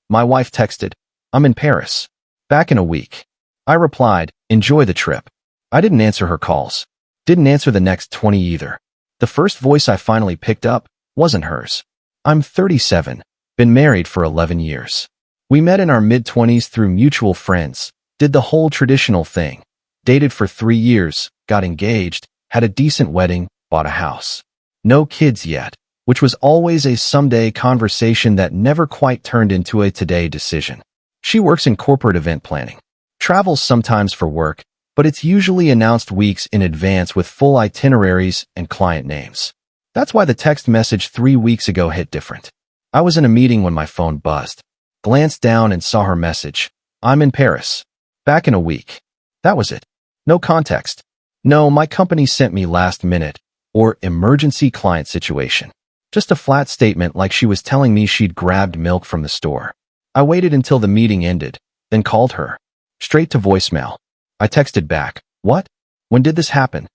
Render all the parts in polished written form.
My wife texted, "I'm in Paris. Back in a week." I replied, "Enjoy the trip." I didn't answer her calls. Didn't answer the next 20 either. The first voice I finally picked up wasn't hers. I'm 37, been married for 11 years. We met in our mid-20s through mutual friends, did the whole traditional thing, dated for 3 years, got engaged, had a decent wedding, bought a house. No kids yet, which was always a someday conversation that never quite turned into a today decision. She works in corporate event planning. Travels sometimes for work, but it's usually announced weeks in advance with full itineraries and client names. That's why the text message 3 weeks ago hit different. I was in a meeting when my phone buzzed. Glanced down and saw her message. "I'm in Paris. Back in a week." That was it. No context. No, my company sent me last minute or emergency client situation. Just a flat statement like she was telling me she'd grabbed milk from the store. I waited until the meeting ended, then called her. Straight to voicemail. I texted back, "What? When did this happen?"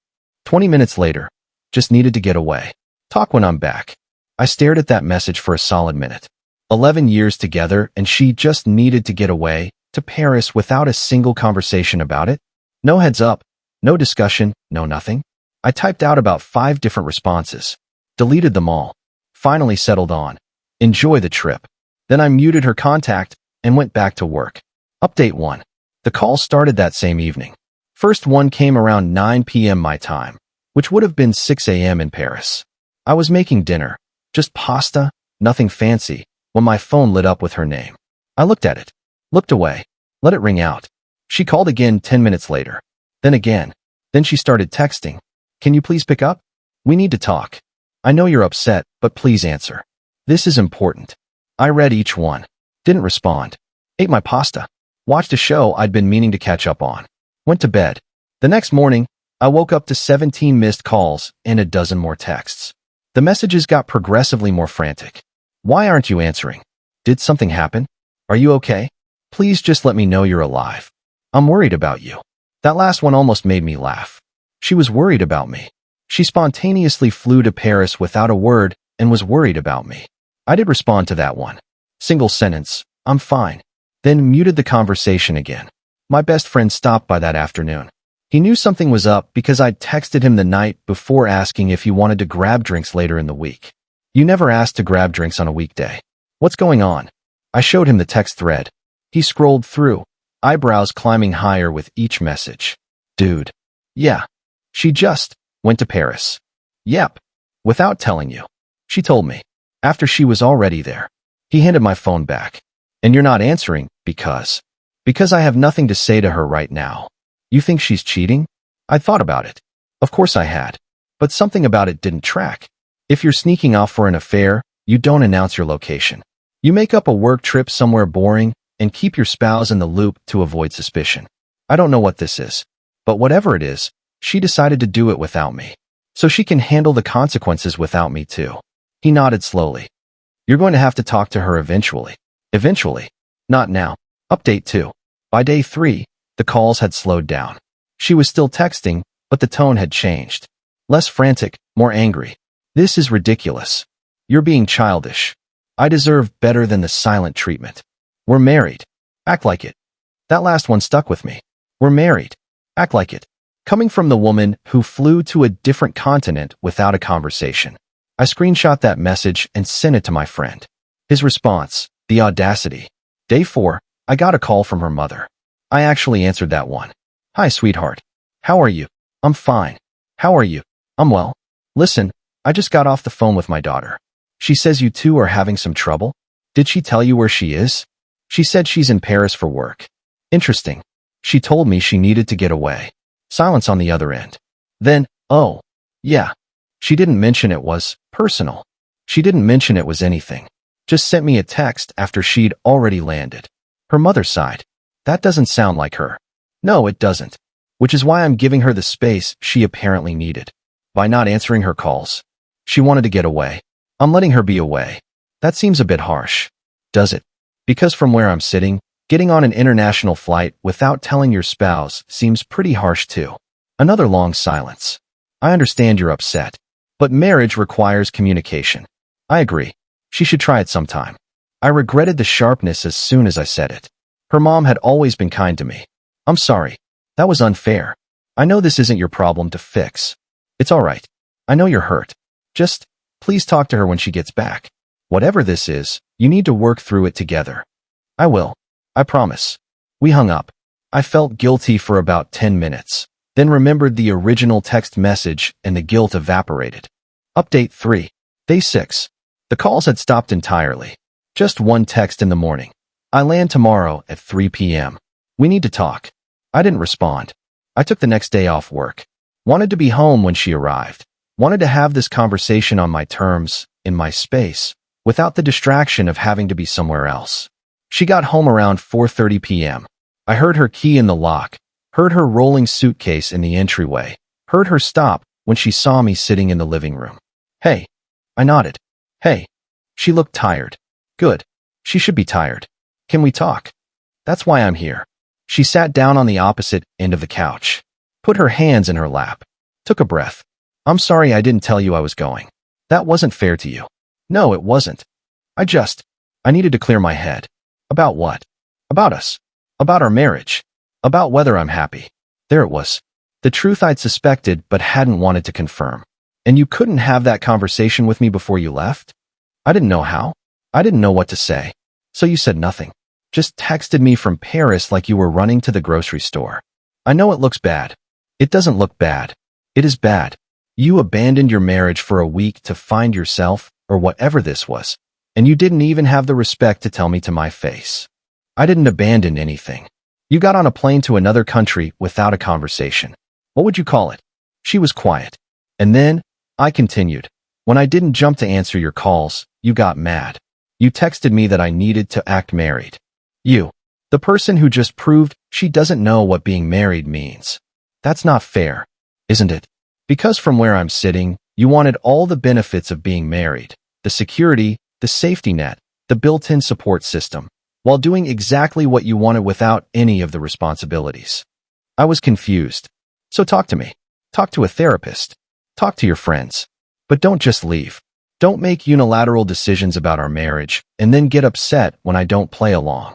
20 minutes later. "Just needed to get away. Talk when I'm back." I stared at that message for a solid minute. 11 years together and she just needed to get away to Paris without a single conversation about it? No heads up, no discussion, no nothing. I typed out about 5 different responses. Deleted them all. Finally settled on, "Enjoy the trip." Then I muted her contact and went back to work. Update 1. The call started that same evening. First one came around 9 p.m. my time, which would have been 6 a.m. in Paris. I was making dinner, just pasta, nothing fancy, when my phone lit up with her name. I looked at it, looked away, let it ring out. She called again 10 minutes later. Then again. Then she started texting. "Can you please pick up? We need to talk. I know you're upset, but please answer. This is important." I read each one. Didn't respond. Ate my pasta. Watched a show I'd been meaning to catch up on. Went to bed. The next morning, I woke up to 17 missed calls and a dozen more texts. The messages got progressively more frantic. "Why aren't you answering? Did something happen? Are you okay? Please just let me know you're alive. I'm worried about you." That last one almost made me laugh. She was worried about me. She spontaneously flew to Paris without a word and was worried about me. I did respond to that one. Single sentence, "I'm fine." Then muted the conversation again. My best friend stopped by that afternoon. He knew something was up because I'd texted him the night before asking if he wanted to grab drinks later in the week. "You never asked to grab drinks on a weekday. What's going on?" I showed him the text thread. He scrolled through, eyebrows climbing higher with each message. "Dude. Yeah. She just went to Paris." "Yep. Without telling you." She told me. After she was already there. He handed my phone back. "And you're not answering because I have nothing to say to her right now. You think she's cheating?" I thought about it. Of course I had. But something about it didn't track. If you're sneaking off for an affair, you don't announce your location. You make up a work trip somewhere boring and keep your spouse in the loop to avoid suspicion. I don't know what this is. But whatever it is, she decided to do it without me. So she can handle the consequences without me too. He nodded slowly. "You're going to have to talk to her eventually." Eventually. Not now. Update 2. By day 3, the calls had slowed down. She was still texting, but the tone had changed. Less frantic, more angry. "This is ridiculous. You're being childish. I deserve better than the silent treatment. We're married. Act like it." That last one stuck with me. "We're married. Act like it." Coming from the woman who flew to a different continent without a conversation. I screenshot that message and sent it to my friend. His response, the audacity. Day 4, I got a call from her mother. I actually answered that one. "Hi, sweetheart. How are you?" "I'm fine. How are you?" "I'm well. Listen, I just got off the phone with my daughter. She says you two are having some trouble. Did she tell you where she is?" "She said she's in Paris for work." "Interesting. She told me she needed to get away." Silence on the other end. Then, "Oh, yeah. She didn't mention it was personal. She didn't mention it was anything. Just sent me a text after she'd already landed." Her mother sighed. "That doesn't sound like her." "No, it doesn't. Which is why I'm giving her the space she apparently needed. By not answering her calls. She wanted to get away. I'm letting her be away. That seems a bit harsh. Does it? Because from where I'm sitting, getting on an international flight without telling your spouse seems pretty harsh too." Another long silence. "I understand you're upset. But marriage requires communication." "I agree. She should try it sometime." I regretted the sharpness as soon as I said it. Her mom had always been kind to me. I'm sorry. That was unfair. I know this isn't your problem to fix. It's all right. I know you're hurt. Just, please talk to her when she gets back. Whatever this is, you need to work through it together. I will. I promise. We hung up. I felt guilty for about 10 minutes, then remembered the original text message and the guilt evaporated. Update 3. Day 6. The calls had stopped entirely. Just one text in the morning. I land tomorrow at 3 p.m. We need to talk. I didn't respond. I took the next day off work. Wanted to be home when she arrived. Wanted to have this conversation on my terms, in my space, without the distraction of having to be somewhere else. She got home around 4:30 p.m. I heard her key in the lock, heard her rolling suitcase in the entryway, heard her stop when she saw me sitting in the living room. Hey. I nodded. Hey. She looked tired. Good. She should be tired. Can we talk? That's why I'm here. She sat down on the opposite end of the couch, put her hands in her lap, took a breath. I'm sorry I didn't tell you I was going. That wasn't fair to you. No, it wasn't. I needed to clear my head. About what? About us. About our marriage. About whether I'm happy. There it was. The truth I'd suspected but hadn't wanted to confirm. And you couldn't have that conversation with me before you left? I didn't know how. I didn't know what to say. So you said nothing. Just texted me from Paris like you were running to the grocery store. I know it looks bad. It doesn't look bad. It is bad. You abandoned your marriage for a week to find yourself, or whatever this was, and you didn't even have the respect to tell me to my face. I didn't abandon anything. You got on a plane to another country without a conversation. What would you call it? She was quiet. And then, I continued. When I didn't jump to answer your calls, you got mad. You texted me that I needed to act married. You, the person who just proved she doesn't know what being married means. That's not fair, isn't it? Because from where I'm sitting, you wanted all the benefits of being married, the security, the safety net, the built-in support system, while doing exactly what you wanted without any of the responsibilities. I was confused. So talk to me. Talk to a therapist. Talk to your friends. But don't just leave. Don't make unilateral decisions about our marriage and then get upset when I don't play along.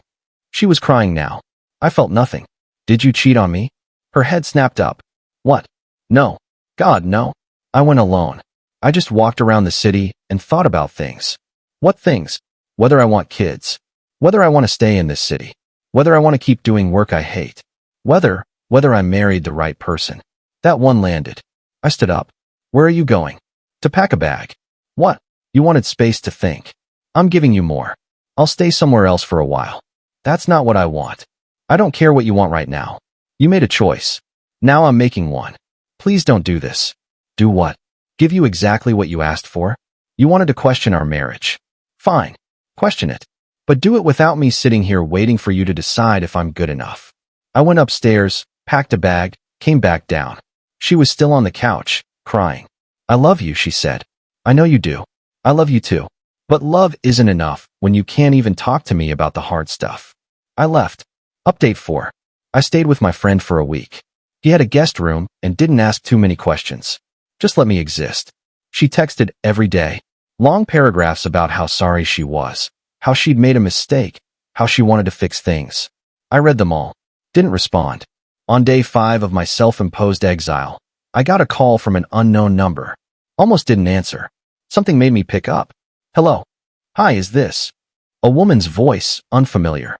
She was crying now. I felt nothing. Did you cheat on me? Her head snapped up. What? No. God, no. I went alone. I just walked around the city and thought about things. What things? Whether I want kids. Whether I want to stay in this city. Whether I want to keep doing work I hate. Whether I married the right person. That one landed. I stood up. Where are you going? To pack a bag. What? You wanted space to think. I'm giving you more. I'll stay somewhere else for a while. That's not what I want. I don't care what you want right now. You made a choice. Now I'm making one. Please don't do this. Do what? Give you exactly what you asked for? You wanted to question our marriage. Fine. Question it. But do it without me sitting here waiting for you to decide if I'm good enough. I went upstairs, packed a bag, came back down. She was still on the couch, crying. I love you, she said. I know you do. I love you too. But love isn't enough when you can't even talk to me about the hard stuff. I left. Update 4. I stayed with my friend for a week. He had a guest room and didn't ask too many questions. Just let me exist. She texted every day. Long paragraphs about how sorry she was, how she'd made a mistake, how she wanted to fix things. I read them all. Didn't respond. On day 5 of my self-imposed exile, I got a call from an unknown number. Almost didn't answer. Something made me pick up. Hello. Hi, is this? A woman's voice, unfamiliar.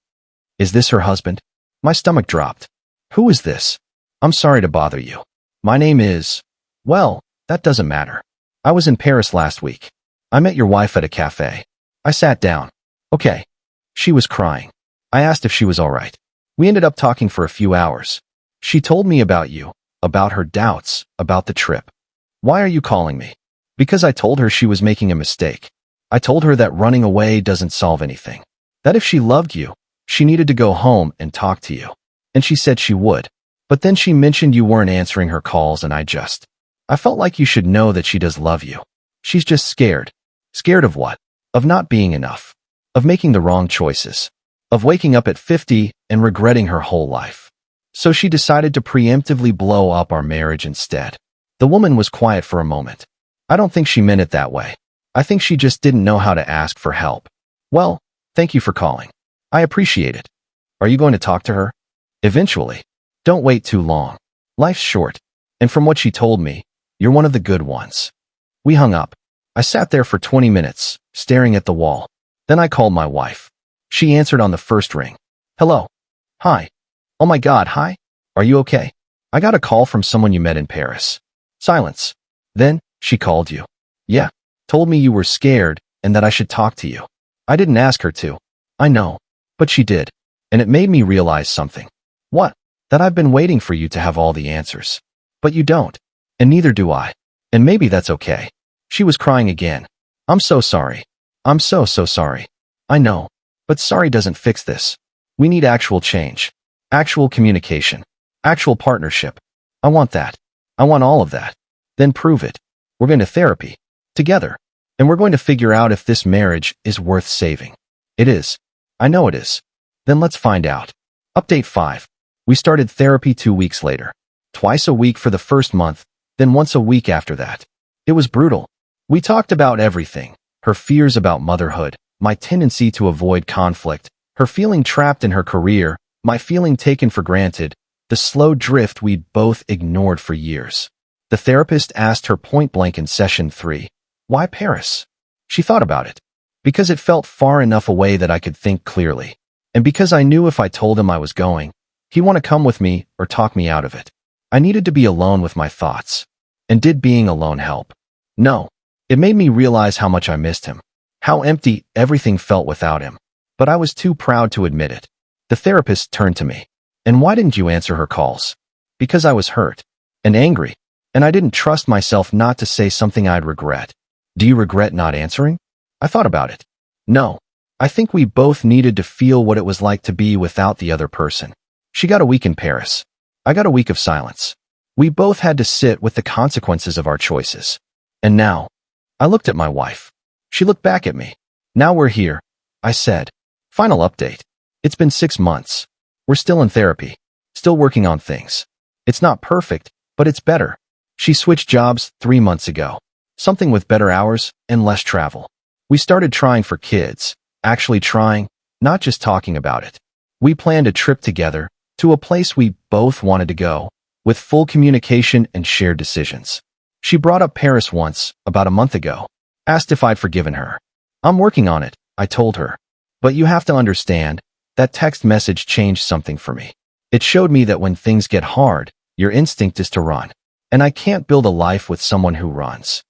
Is this her husband? My stomach dropped. Who is this? I'm sorry to bother you. My name is... Well, that doesn't matter. I was in Paris last week. I met your wife at a cafe. I sat down. Okay. She was crying. I asked if she was all right. We ended up talking for a few hours. She told me about you, about her doubts, about the trip. Why are you calling me? Because I told her she was making a mistake. I told her that running away doesn't solve anything. That if she loved you, she needed to go home and talk to you. And she said she would. But then she mentioned you weren't answering her calls and I felt like you should know that she does love you. She's just scared. Scared of what? Of not being enough. Of making the wrong choices. Of waking up at 50 and regretting her whole life. So she decided to preemptively blow up our marriage instead. The woman was quiet for a moment. I don't think she meant it that way. I think she just didn't know how to ask for help. Well, Thank you for calling. I appreciate it. Are you going to talk to her? Eventually. Don't wait too long. Life's short. And from what she told me, you're one of the good ones. We hung up. I sat there for 20 minutes, staring at the wall. Then I called my wife. She answered on the first ring. Hello. Hi. Oh my God, hi. Are you okay? I got a call from someone you met in Paris. Silence. Then, she called you. Yeah. Told me you were scared and that I should talk to you. I didn't ask her to. I know. But she did. And it made me realize something. What? That I've been waiting for you to have all the answers. But you don't. And neither do I. And maybe that's okay. She was crying again. I'm so sorry. I'm so sorry. I know. But sorry doesn't fix this. We need actual change. Actual communication. Actual partnership. I want that. I want all of that. Then prove it. We're going to therapy. Together. And we're going to figure out if this marriage is worth saving. It is. I know it is. Then let's find out. Update 5. We started therapy 2 weeks later. Twice a week for the first month, then once a week after that. It was brutal. We talked about everything. Her fears about motherhood, my tendency to avoid conflict, her feeling trapped in her career, my feeling taken for granted, the slow drift we'd both ignored for years. The therapist asked her point blank in session 3, why Paris? She thought about it. Because it felt far enough away that I could think clearly. And because I knew if I told him I was going, he'd want to come with me or talk me out of it. I needed to be alone with my thoughts. And did being alone help? No. It made me realize how much I missed him. How empty everything felt without him. But I was too proud to admit it. The therapist turned to me. And why didn't you answer her calls? Because I was hurt. And angry. And I didn't trust myself not to say something I'd regret. Do you regret not answering? I thought about it. No. I think we both needed to feel what it was like to be without the other person. She got a week in Paris. I got a week of silence. We both had to sit with the consequences of our choices. And now, I looked at my wife. She looked back at me. Now we're here, I said. Final update. It's been 6 months. We're still in therapy. Still working on things. It's not perfect, but it's better. She switched jobs 3 months ago. Something with better hours and less travel. We started trying for kids. Actually trying, not just talking about it. We planned a trip together to a place we both wanted to go, with full communication and shared decisions. She brought up Paris once, about a month ago. Asked if I'd forgiven her. I'm working on it, I told her. But you have to understand, that text message changed something for me. It showed me that when things get hard, your instinct is to run. And I can't build a life with someone who runs.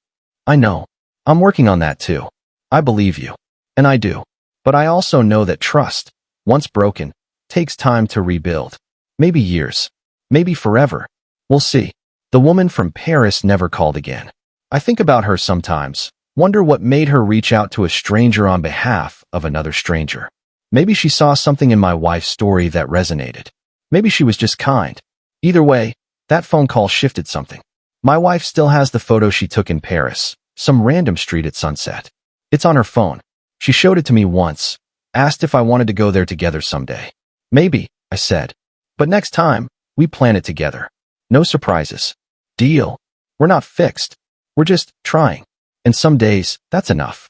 I know. I'm working on that too. I believe you. And I do. But I also know that trust, once broken, takes time to rebuild. Maybe years. Maybe forever. We'll see. The woman from Paris never called again. I think about her sometimes, wonder what made her reach out to a stranger on behalf of another stranger. Maybe she saw something in my wife's story that resonated. Maybe she was just kind. Either way, that phone call shifted something. My wife still has the photo she took in Paris, some random street at sunset. It's on her phone. She showed it to me once, asked if I wanted to go there together someday. Maybe, I said. But next time, we plan it together. No surprises. Deal. We're not fixed. We're just trying. And some days, that's enough.